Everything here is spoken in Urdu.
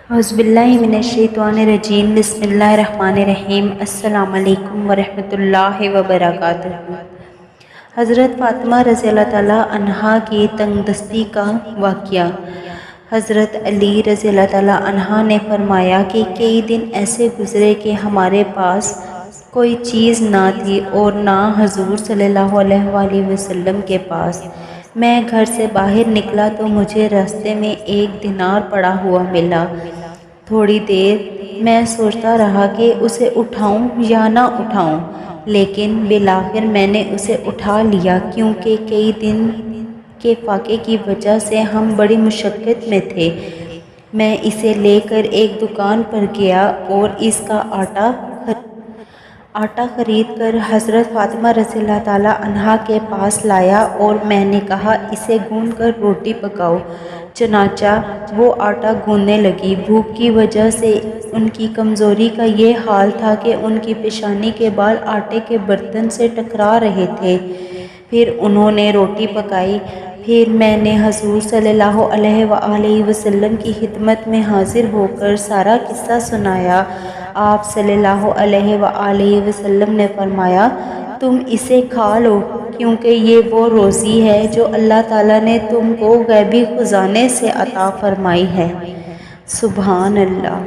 اعوذ باللہ من الشیطان الرجیم بسم اللہ الرحمن الرحیم السلام علیکم ورحمۃ اللہ وبرکاتہ۔ حضرت فاطمہ رضی اللہ تعالیٰ عنہا کی تنگ دستی کا واقعہ۔ حضرت علی رضی اللہ تعالیٰ عنہ نے فرمایا کہ کئی دن ایسے گزرے کہ ہمارے پاس کوئی چیز نہ تھی اور نہ حضور صلی اللہ علیہ وآلہ وسلم کے پاس۔ میں گھر سے باہر نکلا تو مجھے راستے میں 1 دینار پڑا ہوا ملا۔ تھوڑی دیر میں سوچتا رہا کہ اسے اٹھاؤں یا نہ اٹھاؤں، لیکن بالآخر میں نے اسے اٹھا لیا، کیونکہ کئی دن کے فاقے کی وجہ سے ہم بڑی مشقت میں تھے۔ میں اسے لے کر ایک دکان پر گیا اور اس کا آٹا خرید کر حضرت فاطمہ رضی اللہ تعالیٰ عنہا کے پاس لایا اور میں نے کہا اسے گوندھ کر روٹی پکاؤ۔ چنانچہ وہ آٹا گوندھنے لگی۔ بھوک کی وجہ سے ان کی کمزوری کا یہ حال تھا کہ ان کی پیشانی کے بال آٹے کے برتن سے ٹکرا رہے تھے۔ پھر انہوں نے روٹی پکائی۔ پھر میں نے حضور صلی اللہ علیہ وآلہ وسلم کی خدمت میں حاضر ہو کر سارا قصہ سنایا۔ آپ صلی اللہ علیہ وآلہ وسلم نے فرمایا، تم اسے کھا لو، کیونکہ یہ وہ روزی ہے جو اللہ تعالیٰ نے تم کو غیبی خزانے سے عطا فرمائی ہے۔ سبحان اللہ۔